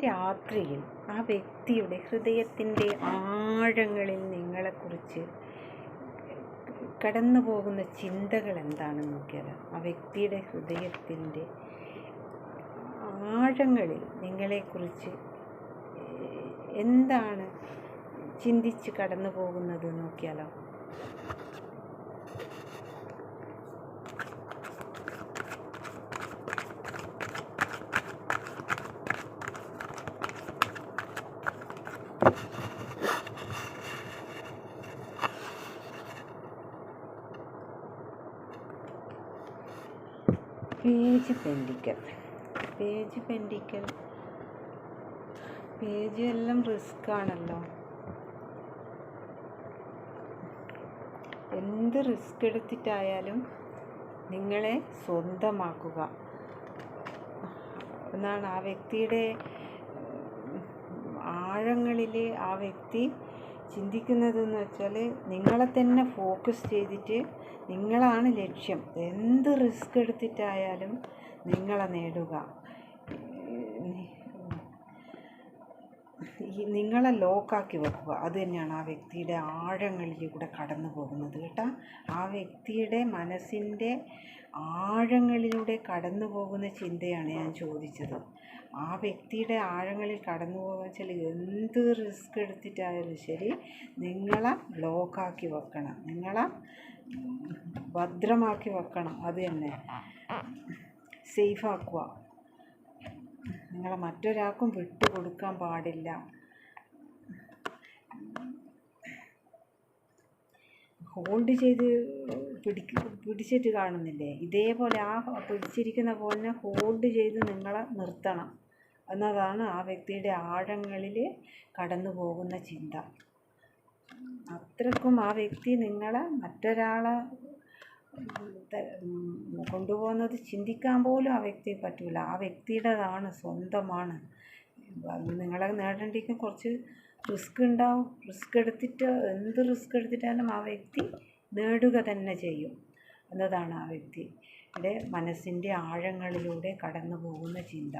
രാത്രിയിൽ ആ വ്യക്തിയുടെ ഹൃദയത്തിൻ്റെ ആഴങ്ങളിൽ നിങ്ങളെക്കുറിച്ച് കടന്നു പോകുന്ന ചിന്തകൾ എന്താണെന്ന് നോക്കിയാൽ, ആ വ്യക്തിയുടെ ഹൃദയത്തിൻ്റെ ആഴങ്ങളിൽ നിങ്ങളെക്കുറിച്ച് എന്താണ് ചിന്തിച്ച് കടന്നു പോകുന്നത് നോക്കിയാലോ. പേജ് എല്ലാം റിസ്ക് ആണല്ലോ. എന്ത് റിസ്ക് എടുത്തിട്ടായാലും നിങ്ങളെ സ്വന്തമാക്കുക എന്നാണ് ആ വ്യക്തിയുടെ ആഴങ്ങളിൽ ആ വ്യക്തി ചിന്തിക്കുന്നതെന്ന് വെച്ചാൽ, നിങ്ങളെ തന്നെ ഫോക്കസ് ചെയ്തിട്ട് നിങ്ങളാണ് ലക്ഷ്യം. എന്ത് റിസ്ക് എടുത്തിട്ടായാലും നിങ്ങളെ നേടുക, നിങ്ങളെ ലോക്കാക്കി വെക്കുക. അത് തന്നെയാണ് ആ വ്യക്തിയുടെ ആഴങ്ങളിലൂടെ കടന്നു പോകുന്നത് കേട്ടോ. ആ വ്യക്തിയുടെ മനസ്സിൻ്റെ ആഴങ്ങളിലൂടെ കടന്നു പോകുന്ന ചിന്തയാണ് ഞാൻ ചോദിച്ചത്. ആ വ്യക്തിയുടെ ആഴങ്ങളിൽ കടന്നു പോകുക വെച്ചാൽ എന്ത് റിസ്ക് എടുത്തിട്ടായാലും ശരി നിങ്ങളെ ലോക്കാക്കി വെക്കണം, നിങ്ങളെ ഭദ്രമാക്കി വെക്കണം. അത് തന്നെ സേഫാക്കുക. നിങ്ങളെ മറ്റൊരാൾക്കും വിട്ടുകൊടുക്കാൻ പാടില്ല. ഹോൾഡ് ചെയ്ത് പിടിച്ചിട്ട് കാണുന്നില്ലേ, ഇതേപോലെ ആ പിടിച്ചിരിക്കുന്ന പോലെ ഹോൾഡ് ചെയ്ത് നിങ്ങളെ നിർത്തണം എന്നതാണ് ആ വ്യക്തിയുടെ ആഴങ്ങളിൽ കടന്നു പോകുന്ന ചിന്ത. അത്രക്കും ആ വ്യക്തി നിങ്ങളെ മറ്റൊരാളെ കൊണ്ടുപോകുന്നത് ചിന്തിക്കാൻ പോലും ആ വ്യക്തിയെ പറ്റില്ല. ആ വ്യക്തിയുടേതാണ്, സ്വന്തമാണ്. നിങ്ങളെ നേടേണ്ടിക്ക് കുറച്ച് റിസ്ക് ഉണ്ടാവും. എന്ത് റിസ്ക് എടുത്തിട്ടാലും ആ വ്യക്തി നേടുക തന്നെ ചെയ്യും എന്നതാണ് ആ വ്യക്തിയുടെ മനസ്സിൻ്റെ ആഴങ്ങളിലൂടെ കടന്നു പോകുന്ന ചിന്ത.